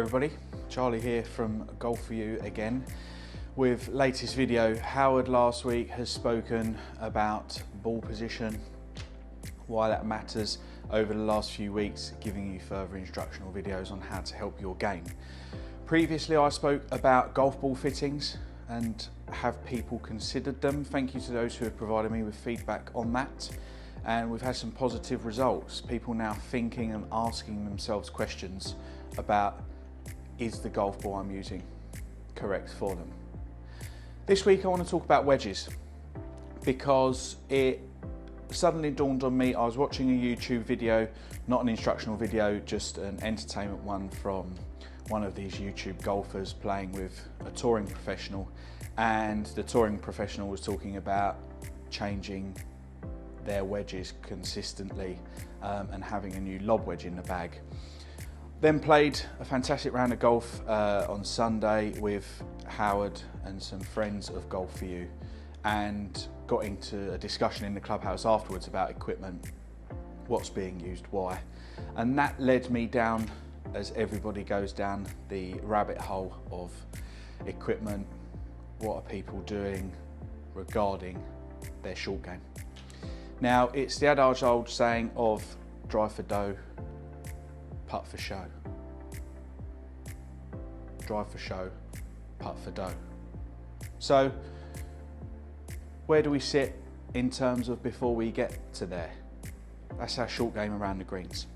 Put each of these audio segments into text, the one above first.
everybody, Charlie here from Golf For You again with latest video. Howard last week has spoken about ball position, why that matters over the last few weeks, giving you further instructional videos on how to help your game. Previously I spoke about golf ball fittings and have people considered them. Thank you to those who have provided me with feedback on that. And we've had some positive results. People now thinking and asking themselves questions about, is the golf ball I'm using correct for them? This week I want to talk about wedges because it suddenly dawned on me. I was watching a YouTube video, not an instructional video, just an entertainment one from one of these YouTube golfers playing with a touring professional, and the touring professional was talking about changing their wedges consistently and having a new lob wedge in the bag. Then played a fantastic round of golf on Sunday with Howard and some friends of Golf For You, and got into a discussion in the clubhouse afterwards about equipment, what's being used, why. And that led me down, as everybody goes down, the rabbit hole of equipment. What are people doing regarding their short game? Now, it's the adage old saying of drive for dough, putt for show. Drive for show, putt for dough. So, where do we sit in terms of before we get to there? That's our short game around the greens.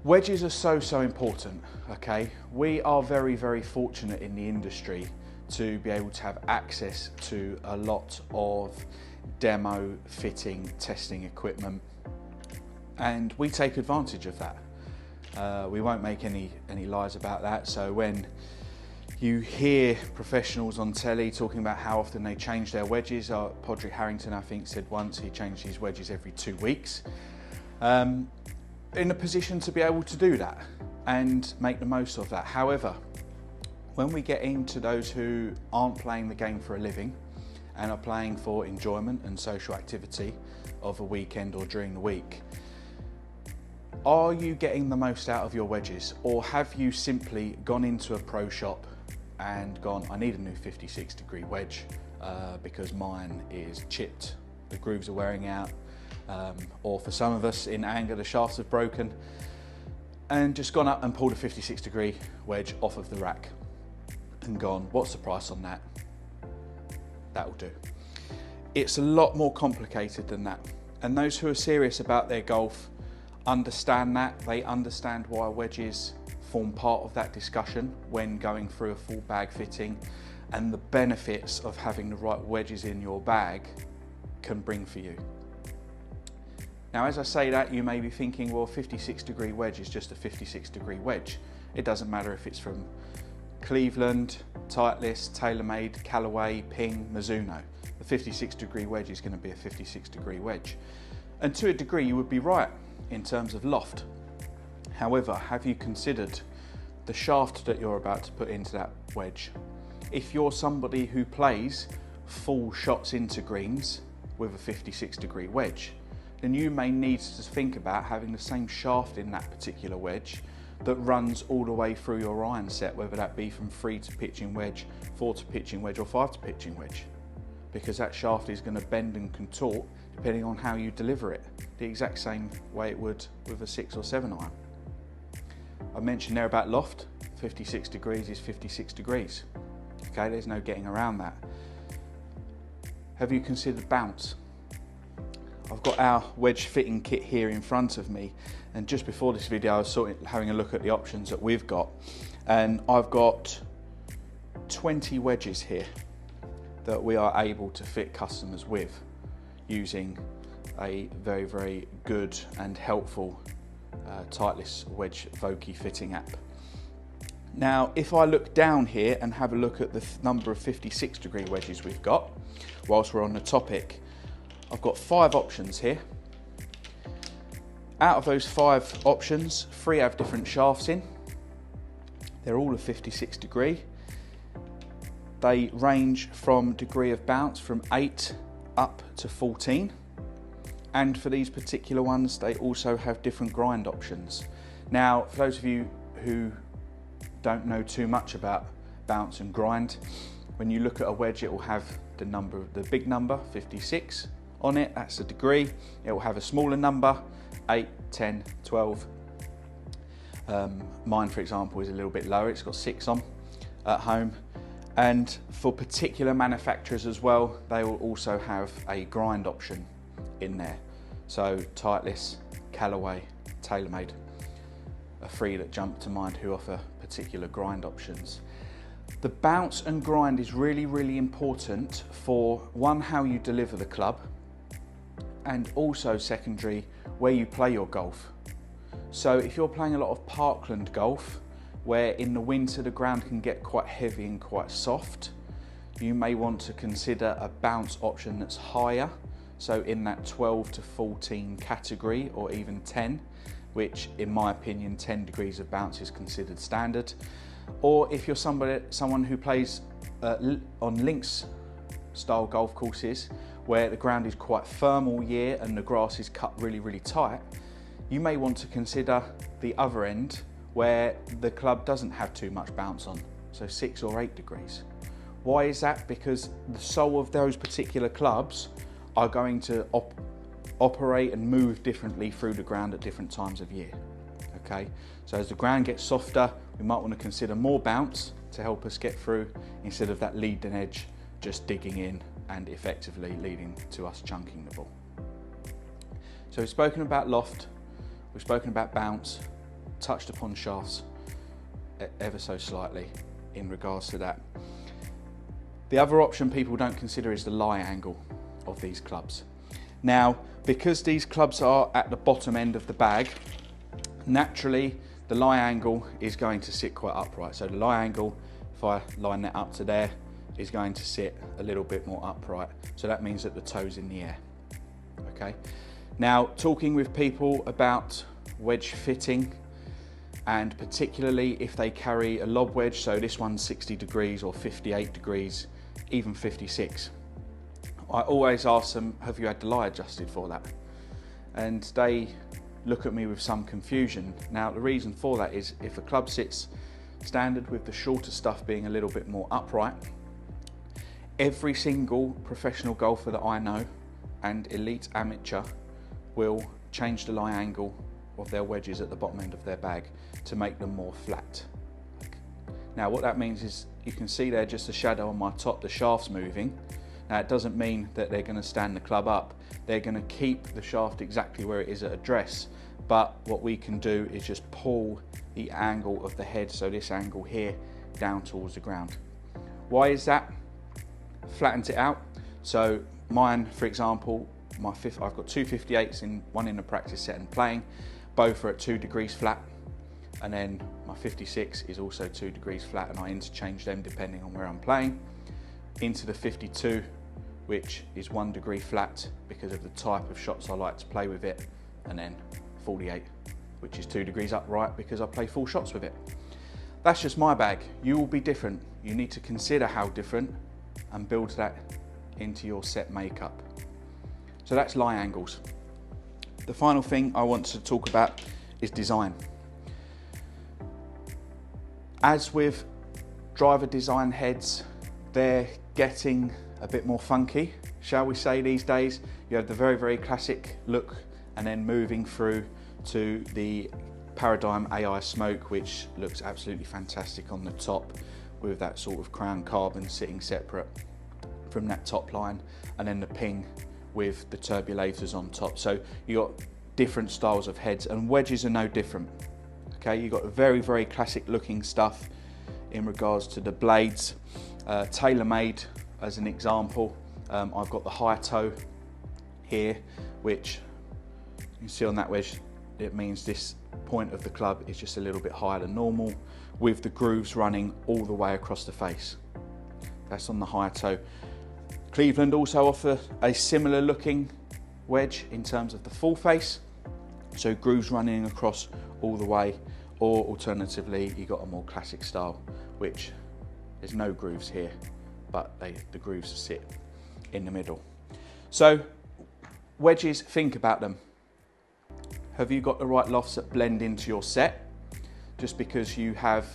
Wedges are so important, okay? We are very fortunate in the industry to be able to have access to a lot of demo, fitting, testing equipment, and we take advantage of that. We won't make any lies about that. So when you hear professionals on telly talking about how often they change their wedges, Podrick Harrington I think said once he changed his wedges every 2 weeks, in a position to be able to do that and make the most of that. However, when we get into those who aren't playing the game for a living and are playing for enjoyment and social activity of a weekend or during the week, are you getting the most out of your wedges, or have you simply gone into a pro shop and gone, I need a new 56-degree wedge because mine is chipped, the grooves are wearing out, or for some of us in anger the shafts have broken, and just gone up and pulled a 56-degree wedge off of the rack and gone, what's the price on that? That'll do. It's a lot more complicated than that, and those who are serious about their golf understand that. They understand why wedges form part of that discussion when going through a full bag fitting, and the benefits of having the right wedges in your bag can bring for you. Now, as I say that, you may be thinking, well, a 56-degree wedge is just a 56-degree wedge. It doesn't matter if it's from Cleveland, Titleist, TaylorMade, Callaway, Ping, Mizuno. The 56-degree wedge is going to be a 56-degree wedge. And to a degree you would be right in terms of loft. However, have you considered the shaft that you're about to put into that wedge? If you're somebody who plays full shots into greens with a 56-degree wedge, then you may need to think about having the same shaft in that particular wedge that runs all the way through your iron set, whether that be from 3 to pitching wedge, 4 to pitching wedge, or 5 to pitching wedge, because that shaft is going to bend and contort depending on how you deliver it, the exact same way it would with a 6 or 7 iron. I mentioned there about loft. 56 degrees is 56 degrees. Okay, there's no getting around that. Have you considered bounce? I've got our wedge fitting kit here in front of me, and just before this video I was having a look at the options that we've got, and I've got 20 wedges here that we are able to fit customers with using a very good and helpful Titleist wedge Vokey fitting app. Now, if I look down here and have a look at the number of 56-degree wedges we've got, whilst we're on the topic, I've got 5 options here. Out of those 5 options, 3 have different shafts in. They're all a 56 degree. They range from degree of bounce from 8 up to 14. And for these particular ones, they also have different grind options. Now, for those of you who don't know too much about bounce and grind, when you look at a wedge, it will have the big number 56 on it, that's a degree. It will have a smaller number, 8, 10, 12. Mine, for example, is a little bit lower, it's got 6 on at home. And for particular manufacturers as well, they will also have a grind option in there. So Titleist, Callaway, TaylorMade are 3 that jump to mind who offer particular grind options. The bounce and grind is really, really important for one, how you deliver the club, and also secondary, where you play your golf. So if you're playing a lot of parkland golf, where in the winter the ground can get quite heavy and quite soft, you may want to consider a bounce option that's higher, so in that 12 to 14 category, or even 10, which in my opinion 10 degrees of bounce is considered standard. Or if you're someone who plays on links style golf courses where the ground is quite firm all year and the grass is cut really, really tight, you may want to consider the other end where the club doesn't have too much bounce on, so 6 or 8 degrees. Why is that? Because the sole of those particular clubs are going to operate and move differently through the ground at different times of year. Okay, so as the ground gets softer, we might want to consider more bounce to help us get through, instead of that leading edge just digging in and effectively leading to us chunking the ball. So we've spoken about loft, we've spoken about bounce, touched upon shafts ever so slightly in regards to that. The other option people don't consider is the lie angle of these clubs. Now, because these clubs are at the bottom end of the bag, naturally the lie angle is going to sit quite upright. So the lie angle, if I line that up to there, is going to sit a little bit more upright. So that means that the toe's in the air. Okay. Now, talking with people about wedge fitting, and particularly if they carry a lob wedge, so this one's 60 degrees or 58 degrees, even 56. I always ask them, have you had the lie adjusted for that? And they look at me with some confusion. Now, the reason for that is if a club sits standard with the shorter stuff being a little bit more upright, every single professional golfer that I know and elite amateur will change the lie angle of their wedges at the bottom end of their bag to make them more flat. Now, what that means is you can see there just a shadow on my top, the shaft's moving. Now, it doesn't mean that they're going to stand the club up. They're going to keep the shaft exactly where it is at address, but what we can do is just pull the angle of the head, so this angle here, down towards the ground. Why is that? Flattens it out. So mine, for example, I've got two 58s, one in the practice set and playing. Both are at 2 degrees flat, and then my 56 is also 2 degrees flat, and I interchange them depending on where I'm playing. Into the 52, which is 1 degree flat because of the type of shots I like to play with it, and then 48, which is 2 degrees upright because I play full shots with it. That's just my bag. You will be different. You need to consider how different and build that into your set makeup. So that's lie angles. The final thing I want to talk about is design. As with driver design heads, they're getting a bit more funky, shall we say, these days. You have the very, very classic look, and then moving through to the Paradigm AI smoke, which looks absolutely fantastic on the top with that sort of crown carbon sitting separate from that top line, and then the ping with the turbulators on top. So you got different styles of heads, and wedges are no different. Okay, you got very, very classic looking stuff in regards to the blades. TaylorMade, as an example, I've got the high toe here, which you can see on that wedge. It means this point of the club is just a little bit higher than normal, with the grooves running all the way across the face. That's on the high toe. Cleveland also offer a similar looking wedge in terms of the full face, so grooves running across all the way, or alternatively you got a more classic style, which there's no grooves here, but the grooves sit in the middle. So wedges, think about them. Have you got the right lofts that blend into your set? Just because you have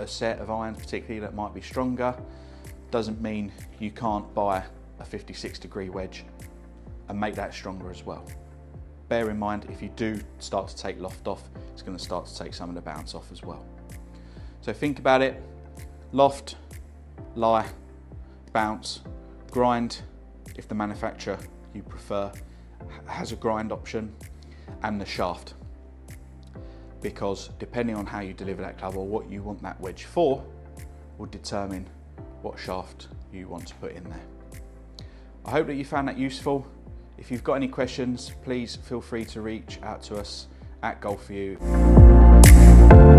a set of irons particularly that might be stronger, doesn't mean you can't buy a 56-degree wedge and make that stronger as well. Bear in mind, if you do start to take loft off, it's going to start to take some of the bounce off as well. So think about it: loft, lie, bounce, grind if the manufacturer you prefer has a grind option, and the shaft, because depending on how you deliver that club or what you want that wedge for will determine what shaft you want to put in there. I hope that you found that useful. If you've got any questions, please feel free to reach out to us at Golf4U.